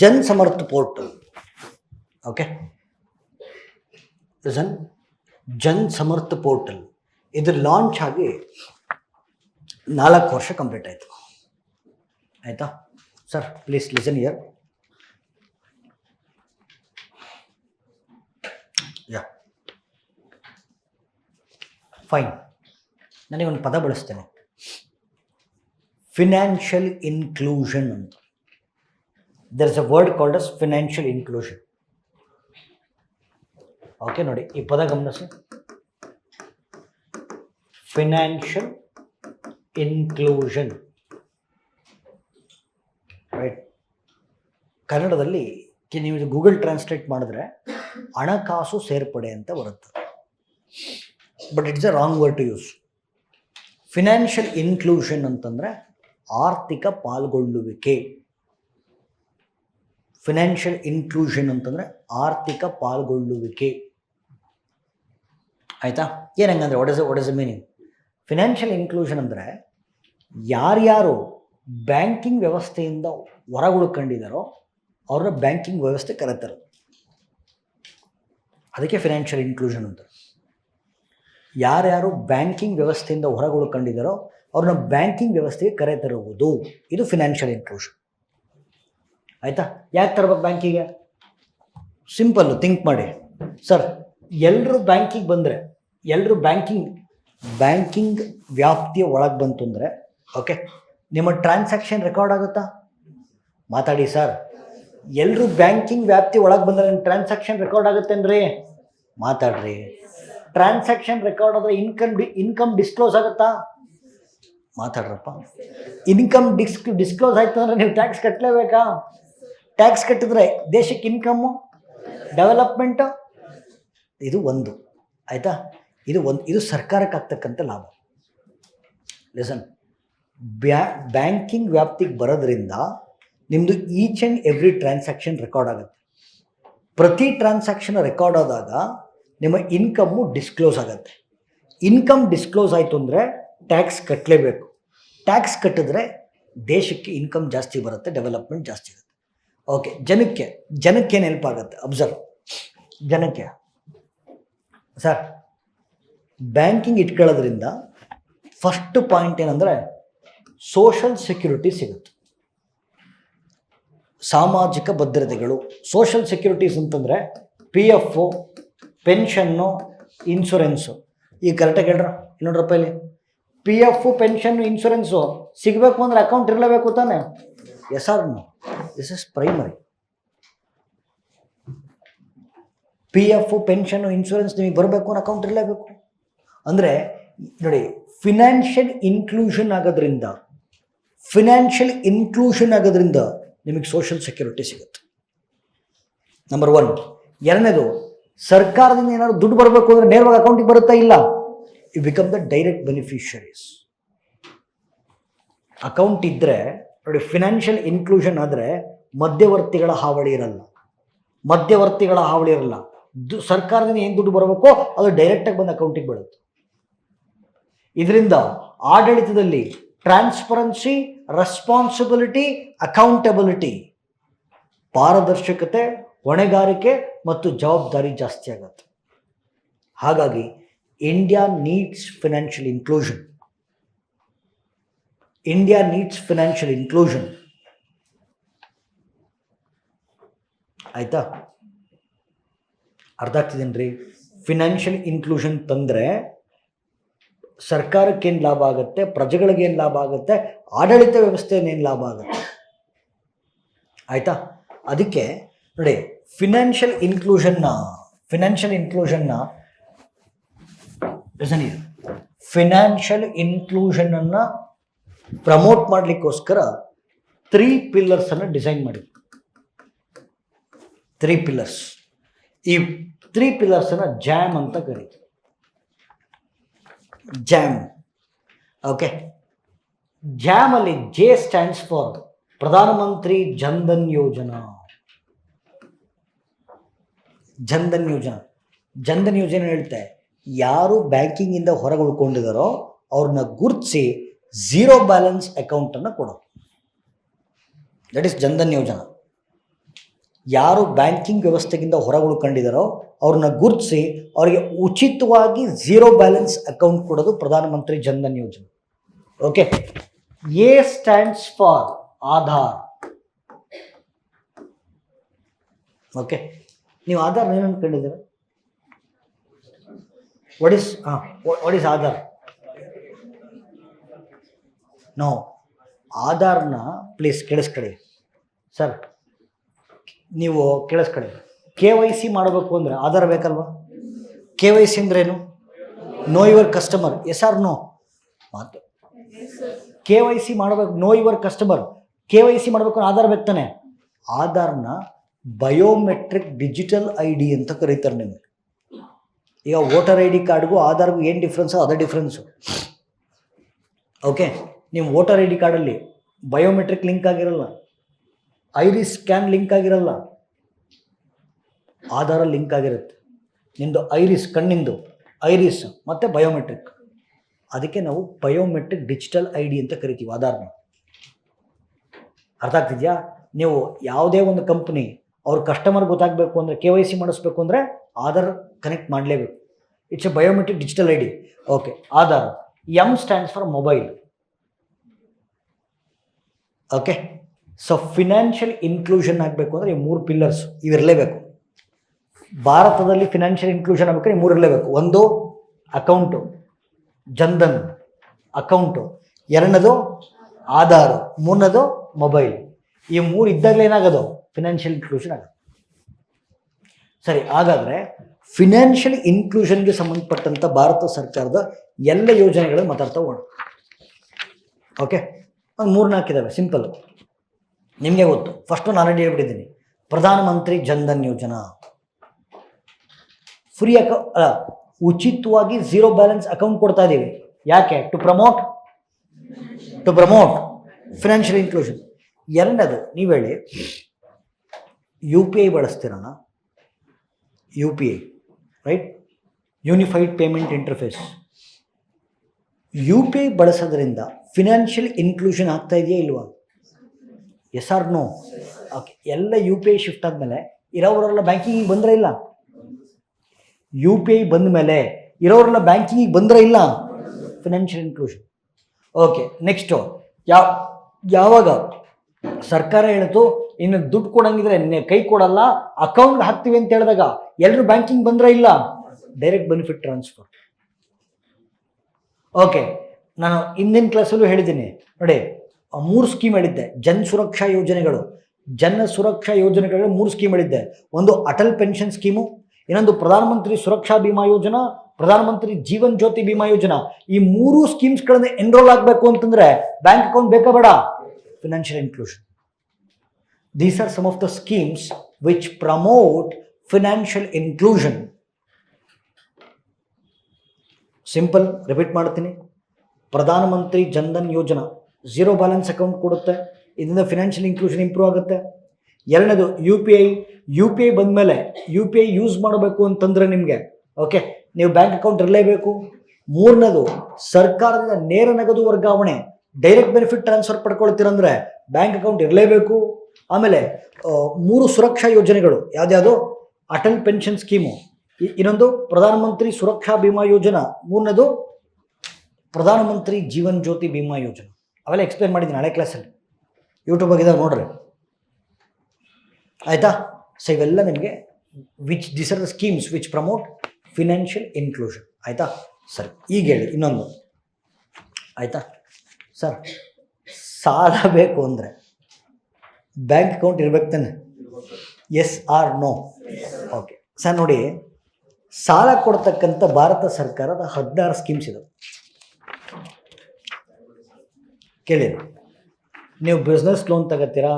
Jan Samarth portal. Okay, Jan Samarth portal ಇದು launch ಆಗಿ 4 ವರ್ಷ ಕಂಪ್ಲೀಟ್ ಆಯಿತು. ಆಯಿತಾ sir, please listen here. Yeah fine, ನನಗೊಂದು ಪದ ಬಳಸ್ತೇನೆ, ಫಿನಾನ್ಷಿಯಲ್ ಇನ್ಕ್ಲೂಷನ್ ಅಂತ. There is a word called as financial inclusion. Okay, ನೋಡಿ ಈ ಪದ ಗಮನಿಸಿ, ಫಿನಾನ್ಷಿಯಲ್ ಇನ್ಕ್ಲೂಷನ್. ರೈಟ್, ಕನ್ನಡದಲ್ಲಿ ನೀವು ಗೂಗಲ್ ಟ್ರಾನ್ಸ್ಲೇಟ್ ಮಾಡಿದ್ರೆ ಹಣಕಾಸು ಸೇರ್ಪಡೆ ಅಂತ ಬರುತ್ತೆ. But it's a wrong word to use. Financial inclusion ಅಂತಂದರೆ ಆರ್ಥಿಕ ಪಾಲ್ಗೊಳ್ಳುವಿಕೆ. ಫಿನಾನ್ಷಿಯಲ್ ಇನ್ಕ್ಲೂಷನ್ ಅಂತಂದರೆ ಆರ್ಥಿಕ ಪಾಲ್ಗೊಳ್ಳುವಿಕೆ. ಆಯಿತಾ? ಏನಂಗಂದರೆ what is the meaning? Financial inclusion ಅಂದರೆ ಯಾರ್ಯಾರು ಬ್ಯಾಂಕಿಂಗ್ ವ್ಯವಸ್ಥೆಯಿಂದ ಹೊರಗುಳ್ಕೊಂಡಿದ್ದಾರೋ ಅವ್ರನ್ನ ಬ್ಯಾಂಕಿಂಗ್ ವ್ಯವಸ್ಥೆ ಕರೀತಾರೆ. ಅದಕ್ಕೆ ಫಿನಾನ್ಷಿಯಲ್ ಇನ್ಕ್ಲೂಷನ್ ಅಂತ. ಯಾರ್ಯಾರು ಬ್ಯಾಂಕಿಂಗ್ ವ್ಯವಸ್ಥೆಯಿಂದ ಹೊರಗುಳ್ಕೊಂಡಿದ್ದಾರೋ ಅವ್ರನ್ನ ಬ್ಯಾಂಕಿಂಗ್ ವ್ಯವಸ್ಥೆಗೆ ಕರೆತರುವುದು, ಇದು ಫಿನಾನ್ಷಿಯಲ್ ಇನ್ಕ್ಲೂಷನ್. ಆಯಿತಾ? ಯಾಕೆ ತರಬೇಕು ಬ್ಯಾಂಕಿಗೆ? ಸಿಂಪಲ್ಲು, ಥಿಂಕ್ ಮಾಡಿ ಸರ್. ಎಲ್ಲರೂ ಬ್ಯಾಂಕಿಗೆ ಬಂದರೆ, ಎಲ್ಲರೂ ಬ್ಯಾಂಕಿಂಗ್ ವ್ಯಾಪ್ತಿಯ ಒಳಗೆ ಬಂತು ಅಂದರೆ, ಓಕೆ, ನಿಮ್ಮ ಟ್ರಾನ್ಸಾಕ್ಷನ್ ರೆಕಾರ್ಡ್ ಆಗುತ್ತಾ? ಮಾತಾಡಿ ಸರ್. ಎಲ್ಲರೂ ಬ್ಯಾಂಕಿಂಗ್ ವ್ಯಾಪ್ತಿ ಒಳಗೆ ಬಂದರೆ ನಿಮ್ಮ ಟ್ರಾನ್ಸಾಕ್ಷನ್ ರೆಕಾರ್ಡ್ ಆಗುತ್ತೇನ್ರಿ? ಮಾತಾಡ್ರಿ. ಟ್ರಾನ್ಸಾಕ್ಷನ್ ರೆಕಾರ್ಡ್ ಆದರೆ ಇನ್ಕಮ್ ಡಿಸ್ಕ್ಲೋಸ್ ಆಗುತ್ತಾ? ಮಾತಾಡ್ರಪ್ಪ. ಇನ್ಕಮ್ ಡಿಸ್ಕ್ಲೋಸ್ ಆಯಿತು ಅಂದರೆ ನೀವು ಟ್ಯಾಕ್ಸ್ ಕಟ್ಟಲೇಬೇಕಾ? ಟ್ಯಾಕ್ಸ್ ಕಟ್ಟಿದ್ರೆ ದೇಶಕ್ಕೆ ಇನ್ಕಮ್ಮು, ಡೆವಲಪ್ಮೆಂಟು, ಇದು ಒಂದು. ಆಯಿತಾ? ಇದು ಸರ್ಕಾರಕ್ಕೆ ಆಗ್ತಕ್ಕಂಥ ಲಾಭ. ಲಿಸನ್, ಬ್ಯಾಂಕಿಂಗ್ ವ್ಯಾಪ್ತಿಗೆ ಬರೋದ್ರಿಂದ ನಿಮ್ಮದು each and every transaction record ಆಗುತ್ತೆ. ಪ್ರತಿ ಟ್ರಾನ್ಸಾಕ್ಷನ್ ರೆಕಾರ್ಡ್ ಆದಾಗ ನಿಮ್ಮ ಇನ್ಕಮ್ಮು ಡಿಸ್ಕ್ಲೋಸ್ ಆಗುತ್ತೆ. ಇನ್ಕಮ್ ಡಿಸ್ಕ್ಲೋಸ್ ಆಯಿತು ಅಂದರೆ ಟ್ಯಾಕ್ಸ್ ಕಟ್ಟಲೇಬೇಕು. ಟ್ಯಾಕ್ಸ್ ಕಟ್ಟಿದ್ರೆ ದೇಶಕ್ಕೆ ಇನ್ಕಮ್ ಜಾಸ್ತಿ ಬರುತ್ತೆ, ಡೆವಲಪ್ಮೆಂಟ್ ಜಾಸ್ತಿ ಆಗುತ್ತೆ. ಓಕೆ, ಜನಕ್ಕೇನು ಹೆಲ್ಪ್ ಆಗುತ್ತೆ? ಅಬ್ಸರ್ವ್. ಜನಕ್ಕೆ ಸರ್, ಬ್ಯಾಂಕಿಂಗ್ ಇಟ್ಕೊಳ್ಳೋದ್ರಿಂದ ಫಸ್ಟ್ ಪಾಯಿಂಟ್ ಏನಂದರೆ ಸೋಷಲ್ ಸೆಕ್ಯೂರಿಟಿ ಸಿಗುತ್ತೆ, ಸಾಮಾಜಿಕ ಭದ್ರತೆಗಳು. ಸೋಷಲ್ ಸೆಕ್ಯೂರಿಟೀಸ್ ಅಂತಂದರೆ PF, ಪೆನ್ಷನ್ನು, ಇನ್ಶೂರೆನ್ಸು. ಈಗ ಕರೆಕ್ಟಾಗಿ ಹೇಳ್ರ, ಇನ್ನೂರು ರೂಪಾಯಿಲಿ PF, ಪೆನ್ಷನ್ನು, ಇನ್ಶೂರೆನ್ಸು ಸಿಗಬೇಕು ಅಂದರೆ ಅಕೌಂಟ್ ಇರಲೇಬೇಕು ತಾನೆ? Yes or no? This is primary. PF, pension, insurance ನಿಮಗೆ ಬರಬೇಕು ಅನ್ನೋ ಅಕೌಂಟ್ ಇರಲೇಬೇಕು. ಅಂದರೆ ನೋಡಿ, ಫಿನಾನ್ಷಿಯಲ್ ಇನ್ಕ್ಲೂಷನ್ ಆಗೋದ್ರಿಂದ ನಿಮಗೆ ಸೋಷಲ್ ಸೆಕ್ಯೂರಿಟಿ ಸಿಗುತ್ತೆ. ನಂಬರ್ 1. ಎರಡನೇದು, ಸರ್ಕಾರದಿಂದ ಏನಾದ್ರು ದುಡ್ಡು ಬರಬೇಕು ಅಂದರೆ ನೇರವಾಗಿ ಅಕೌಂಟಿಗೆ ಬರುತ್ತಾ? ಇಲ್ಲ. You become the direct beneficiaries. Account ಇದ್ದರೆ ನೋಡಿ, ಫಿನಾನ್ಷಿಯಲ್ ಇನ್ಕ್ಲೂಷನ್ ಆದರೆ ಮಧ್ಯವರ್ತಿಗಳ ಹಾವಳಿ ಇರಲ್ಲ. ಸರ್ಕಾರದಿಂದ ಏನು ದುಡ್ಡು ಬರಬೇಕೋ ಅದು ಡೈರೆಕ್ಟಾಗಿ ಬಂದು ಅಕೌಂಟಿಗೆ ಬೀಳುತ್ತೆ. ಇದರಿಂದ ಆಡಳಿತದಲ್ಲಿ ಟ್ರಾನ್ಸ್ಪರೆನ್ಸಿ, ರೆಸ್ಪಾನ್ಸಿಬಿಲಿಟಿ, ಅಕೌಂಟಬಿಲಿಟಿ, ಪಾರದರ್ಶಕತೆ, ಹೊಣೆಗಾರಿಕೆ ಮತ್ತು ಜವಾಬ್ದಾರಿ ಜಾಸ್ತಿ ಆಗುತ್ತೆ. ಹಾಗಾಗಿ ಇಂಡಿಯಾ ನೀಡ್ಸ್ ಫಿನಾನ್ಷಿಯಲ್ ಇನ್ಕ್ಲೂಷನ್. ಆಯಿತಾ? ಅರ್ಥ ಆಗ್ತಿದೇನ್ರಿ? ಫಿನಾನ್ಷಿಯಲ್ ಇನ್ಕ್ಲೂಷನ್ ತಂದರೆ ಸರ್ಕಾರಕ್ಕೇನು ಲಾಭ ಆಗುತ್ತೆ, ಪ್ರಜೆಗಳಿಗೇನು ಲಾಭ ಆಗುತ್ತೆ, ಆಡಳಿತ ವ್ಯವಸ್ಥೆಯೇನು ಲಾಭ ಆಗುತ್ತೆ. ಆಯಿತಾ? ಅದಕ್ಕೆ ನೋಡಿ, ಫಿನಾನ್ಷಿಯಲ್ ಇನ್ಕ್ಲೂಷನ್ನ ಪ್ರಮೋಟ್ ಮಾಡಲಿಕ್ಕೋಸ್ಕರ 3 ಪಿಲ್ಲರ್ಸನ್ನು ಡಿಸೈನ್ ಮಾಡಿ. 3 ಪಿಲ್ಲರ್ಸ್. ಈ 3 ಪಿಲ್ಲರ್ಸನ್ನು ಜಾಮ್ ಅಂತ ಕರೀತೀವಿ. ಜಾಮ್. ಓಕೆ, ಜಾಮಲ್ಲಿ J stands for Pradhan Mantri Jan Dhan ಯೋಜನಾ. ಜನ್ಧನ್ ಯೋಜನೆ ಹೇಳ್ತೆ, ಯಾರು ಬ್ಯಾಂಕಿಂಗಿಂದ ಹೊರಗೆ ಉಳ್ಕೊಂಡಿದ್ದಾರೋ ಅವ್ರನ್ನ ಗುರುತಿಸಿ 0 ಬ್ಯಾಲೆನ್ಸ್ ಅಕೌಂಟನ್ನು ಕೊಡೋದು. ದಟ್ ಈಸ್ ಜನ್ಧನ್ ಯೋಜನಾ. ಯಾರು ಬ್ಯಾಂಕಿಂಗ್ ವ್ಯವಸ್ಥೆಗಿಂತ ಹೊರಗೆ ಉಳ್ಕೊಂಡಿದ್ದಾರೋ ಅವ್ರನ್ನ ಗುರುತಿಸಿ ಅವರಿಗೆ ಉಚಿತವಾಗಿ ಝೀರೋ ಬ್ಯಾಲೆನ್ಸ್ ಅಕೌಂಟ್ ಕೊಡೋದು Pradhan Mantri Jan Dhan Yojane. Okay, A stands for Aadhaar. Okay, ನೀವು ಆಧಾರ್ ಏನು ಅಂದ್ಕೊಂಡಿದ್ದೀರ? What is Aadhaar? ನೋ, ಆಧಾರ್ನ ಪ್ಲೀಸ್ ಕೇಳಿಸ್ಕೊಳ್ಳಿ ಸರ್, ನೀವು ಕೇಳಿಸ್ಕೊಳ್ಳಿ. KYC ಮಾಡಬೇಕು ಅಂದರೆ ಆಧಾರ್ ಬೇಕಲ್ವಾ? KYC ಅಂದ್ರೇನು? Know your customer. Yes or no? ಮಾತು KYC ಮಾಡಬೇಕು, ನೋ ಯುವರ್ ಕಸ್ಟಮರ್. KYC ಮಾಡಬೇಕು ಆಧಾರ್ ಬೇಕು ತಾನೆ. ಆಧಾರ್ನ ಬಯೋಮೆಟ್ರಿಕ್ ಡಿಜಿಟಲ್ ID ಅಂತ ಕರೀತಾರೆ. ನಿಮಗೆ ಈಗ ವೋಟರ್ ID ಕಾರ್ಡ್ಗೂ ಆಧಾರ್ಗೂ ಏನು ಡಿಫ್ರೆನ್ಸು? ಅದೇ ಡಿಫ್ರೆನ್ಸು. ಓಕೆ, ನೀವು ವೋಟರ್ ID ಕಾರ್ಡಲ್ಲಿ ಬಯೋಮೆಟ್ರಿಕ್ ಲಿಂಕ್ ಆಗಿರಲ್ಲ, ಐರಿಸ್ ಸ್ಕ್ಯಾನ್ ಲಿಂಕ್ ಆಗಿರಲ್ಲ, ಆಧಾರ ಲಿಂಕ್ ಆಗಿರುತ್ತೆ. ನಿಮ್ಮದು ಐರಿಸ್, ಕಣ್ಣಿಂದು ಐರಿಸ್ ಮತ್ತು ಬಯೋಮೆಟ್ರಿಕ್, ಅದಕ್ಕೆ ನಾವು ಬಯೋಮೆಟ್ರಿಕ್ ಡಿಜಿಟಲ್ ID ಅಂತ ಕರಿತೀವಿ ಆಧಾರ್ನ. ಅರ್ಥ ಆಗ್ತಿದೆಯಾ? ನೀವು ಯಾವುದೇ ಒಂದು ಕಂಪ್ನಿ ಅವ್ರ ಕಸ್ಟಮರ್ ಗೊತ್ತಾಗಬೇಕು ಅಂದರೆ, KYC ಮಾಡಿಸ್ಬೇಕು ಅಂದರೆ ಆಧಾರ್ ಕನೆಕ್ಟ್ ಮಾಡಲೇಬೇಕು. It's A biometric digital ID. Okay, Aadhaar. M stands for mobile. Okay, so financial inclusion ಆಗಬೇಕು ಅಂದರೆ ಈ 3 ಪಿಲ್ಲರ್ಸ್ ಇವಿರಲೇಬೇಕು. ಭಾರತದಲ್ಲಿ ಫಿನಾನ್ಷಿಯಲ್ ಇನ್ಕ್ಲೂಷನ್ ಆಗಬೇಕಾದ್ರೆ 3 ಇರಲೇಬೇಕು. ಒಂದು ಅಕೌಂಟು, ಜನ್ಧನ್ ಅಕೌಂಟು, ಎರಡನೇದು ಆಧಾರ್, ಮೂರನೇದು ಮೊಬೈಲ್. ಈ 3 ಇದ್ದಾಗಲೇ ಏನಾಗೋದು? ಫಿನಾನ್ಷಿಯಲ್ ಇನ್ಕ್ಲೂಷನ್ ಆಗೋದು. ಸರಿ, ಹಾಗಾದರೆ ಫಿನಾನ್ಷಿಯಲ್ ಇನ್ಕ್ಲೂಷನ್ಗೆ ಸಂಬಂಧಪಟ್ಟಂಥ ಭಾರತ ಸರ್ಕಾರದ ಎಲ್ಲ ಯೋಜನೆಗಳನ್ನು ಮಾತಾಡ್ತಾ ಹೋಗೋಣ. ಓಕೆ, ಒಂದು 3-4 ಇದ್ದಾವೆ, ಸಿಂಪಲ್, ನಿಮಗೆ ಗೊತ್ತು. ಫಸ್ಟು ನಾನು ರೆಡಿ ಹೇಳ್ಬಿಟ್ಟಿದ್ದೀನಿ, ಪ್ರಧಾನಮಂತ್ರಿ ಜನ್ಧನ್ ಯೋಜನಾ. ಫ್ರೀ ಉಚಿತವಾಗಿ ಝೀರೋ ಬ್ಯಾಲೆನ್ಸ್ ಅಕೌಂಟ್ ಕೊಡ್ತಾ ಇದ್ದೀವಿ. ಯಾಕೆ? To promote financial inclusion. ಎರಡನೇದು, ನೀವು ಹೇಳಿ, UPI ಬಳಸ್ತೀರಣ್ಣ? UPI, right? Unified payment interface. UPI ಬಳಸೋದ್ರಿಂದ ಫಿನಾನ್ಷಿಯಲ್ ಇನ್ಕ್ಲೂಷನ್ ಆಗ್ತಾ ಇದೆಯಾ ಇಲ್ವಾ? Yes or no? ಓಕೆ, ಎಲ್ಲ UPI ಶಿಫ್ಟ್ ಆದಮೇಲೆ ಇರೋವರೆಲ್ಲ ಬ್ಯಾಂಕಿಂಗಿಗೆ ಬಂದರೆ ಇಲ್ಲ? UPI ಬಂದ ಮೇಲೆ ಇರೋರೆಲ್ಲ ಬ್ಯಾಂಕಿಂಗಿಗೆ ಬಂದರೆ ಇಲ್ಲ? Financial inclusion. ಓಕೆ, ನೆಕ್ಸ್ಟು, ಯಾವಾಗ ಸರ್ಕಾರ ಹೇಳಿತು ಇನ್ನು ದುಡ್ಡು ಕೊಡಂಗಿದ್ರೆ ಕೈ ಕೊಡಲ್ಲ, ಅಕೌಂಟ್ ಹಾಕ್ತೀವಿ ಅಂತ ಹೇಳಿದಾಗ ಎಲ್ಲರೂ ಬ್ಯಾಂಕಿಂಗ್ ಬಂದರೆ ಇಲ್ಲ? Direct benefit transfer. ಓಕೆ, ನಾನು ಹಿಂದಿನ ಕ್ಲಾಸಲ್ಲೂ ಹೇಳಿದ್ದೀನಿ ನೋಡಿ, 3 ಸ್ಕೀಮ್ ಹೇಳಿದ್ದೆ. ಜನ್ ಸುರಕ್ಷಾ ಯೋಜನೆಗಳು 3 ಸ್ಕೀಮ್ ಹೇಳಿದ್ದೆ. ಒಂದು ಅಟಲ್ ಪೆನ್ಷನ್ ಸ್ಕೀಮು, ಇನ್ನೊಂದು ಪ್ರಧಾನಮಂತ್ರಿ ಸುರಕ್ಷಾ ಬಿಮಾ ಯೋಜನಾ, ಪ್ರಧಾನಮಂತ್ರಿ ಜೀವನ್ ಜ್ಯೋತಿ ಬಿಮಾ ಯೋಜನಾ. ಈ 3 ಸ್ಕೀಮ್ಸ್ಗಳನ್ನ ಎನ್ರೋಲ್ ಆಗಬೇಕು ಅಂತಂದ್ರೆ ಬ್ಯಾಂಕ್ ಅಕೌಂಟ್ ಬೇಕಾ ಬೇಡ? Financial inclusion. These are some of the schemes which promote financial inclusion. Simple repeat ಮಾಡ್ತೀನಿ, ಪ್ರಧಾನಮಂತ್ರಿ ಜನ್ಧನ್ ಯೋಜನಾ ಝೀರೋ ಬ್ಯಾಲೆನ್ಸ್ ಅಕೌಂಟ್ ಕೊಡುತ್ತೆ, ಇದರಿಂದ ಫಿನಾನ್ಷಿಯಲ್ ಇನ್ಕ್ಲೂಷನ್ ಇಂಪ್ರೂವ್ ಆಗುತ್ತೆ. ಎರಡನೇದು UPI ಬಂದಮೇಲೆ UPI ಯೂಸ್ ಮಾಡಬೇಕು ಅಂತಂದರೆ ನಿಮಗೆ ಓಕೆ ನೀವು ಬ್ಯಾಂಕ್ ಅಕೌಂಟ್ ಇರಲೇಬೇಕು. ಮೂರನೇದು, ಸರ್ಕಾರದಿಂದ ನೇರ ನಗದು ವರ್ಗಾವಣೆ, ಡೈರೆಕ್ಟ್ ಬೆನಿಫಿಟ್ ಟ್ರಾನ್ಸ್ಫರ್ ಪಡ್ಕೊಳ್ತೀರಂದ್ರೆ ಬ್ಯಾಂಕ್ ಅಕೌಂಟ್ ಇರಲೇಬೇಕು. ಆಮೇಲೆ 3 ಸುರಕ್ಷಾ ಯೋಜನೆಗಳು ಯಾವ್ದ್ಯಾವುದು? ಅಟಲ್ ಪೆನ್ಷನ್ ಸ್ಕೀಮು, ಇನ್ನೊಂದು ಪ್ರಧಾನಮಂತ್ರಿ ಸುರಕ್ಷಾ ಬಿಮಾ ಯೋಜನಾ, ಮೂರನೇದು ಪ್ರಧಾನಮಂತ್ರಿ ಜೀವನ್ ಜ್ಯೋತಿ ಬಿಮಾ ಯೋಜನಾ. ಅವೆಲ್ಲ ಎಕ್ಸ್ಪ್ಲೇನ್ ಮಾಡಿದ್ದೀನಿ ಹಳೆ ಕ್ಲಾಸಲ್ಲಿ, ಯೂಟ್ಯೂಬ್ ಆಗಿದ್ದಾಗ ನೋಡ್ರಿ, ಆಯಿತಾ? ಸೊ ಇವೆಲ್ಲ ನಿಮಗೆ these are the schemes which promote financial inclusion. ಆಯಿತಾ? ಸರಿ, ಈಗ ಹೇಳಿ ಇನ್ನೊಂದು, ಆಯಿತಾ ಸರ್? ಸಾಲ ಬೇಕು ಅಂದರೆ ಬ್ಯಾಂಕ್ ಅಕೌಂಟ್ ಇರ್ಬೇಕು ತಾನೆ? Yes or no? Okay sir, ನೋಡಿ, ಸಾಲ ಕೊಡ್ತಕ್ಕಂಥ ಭಾರತ ಸರ್ಕಾರದ 16 ಸ್ಕೀಮ್ಸ್ ಇದಾವೆ. ಕೇಳಿ, ನೀವು ಬಿಸ್ನೆಸ್ ಲೋನ್ ತಗೋತೀರಾ,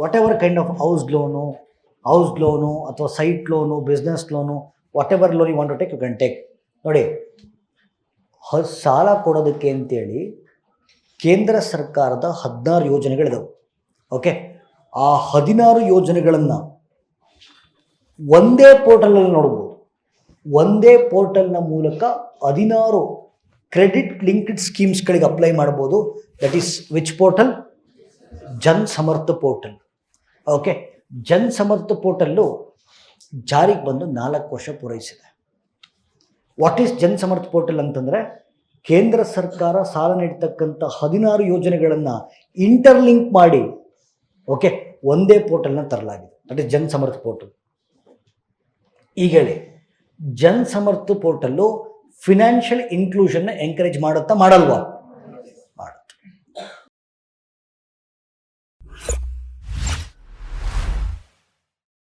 whatever kind of house loan ಅಥವಾ site loan, business loan, whatever loan you want to take you can take. ನೋಡಿ, ಸಾಲ ಕೊಡೋದಕ್ಕೆ ಅಂತೇಳಿ ಕೇಂದ್ರ ಸರ್ಕಾರದ 16 ಯೋಜನೆಗಳಿದಾವೆ. ಓಕೆ, ಆ 16 ಯೋಜನೆಗಳನ್ನು ಒಂದೇ ಪೋರ್ಟಲಲ್ಲಿ ನೋಡ್ಬೋದು. ಒಂದೇ ಪೋರ್ಟಲ್ನ ಮೂಲಕ 16 ಕ್ರೆಡಿಟ್ ಲಿಂಕ್ಡ್ ಸ್ಕೀಮ್ಸ್ಗಳಿಗೆ ಅಪ್ಲೈ ಮಾಡ್ಬೋದು. That is which portal? Jan Samarth portal. Okay, Jan Samarth portal ಜಾರಿಗೆ ಬಂದು 4 ವರ್ಷ ಪೂರೈಸಿದೆ. What is Jan Samarth portal ಅಂತಂದರೆ, ಕೇಂದ್ರ ಸರ್ಕಾರ ಸಾಲ ನೀಡ್ತಕ್ಕಂಥ 16 ಯೋಜನೆಗಳನ್ನು ಇಂಟರ್ಲಿಂಕ್ ಮಾಡಿ ಓಕೆ ಒಂದೇ ಪೋರ್ಟಲ್ನ ತರಲಾಗಿದೆ. That is Jan Samarth portal. ಈಗ ಹೇಳಿ, Jan Samarth portal financial ಇನ್ಕ್ಲೂಷನ್ನ encourage ಮಾಡುತ್ತಾ ಮಾಡಲ್ವಾ?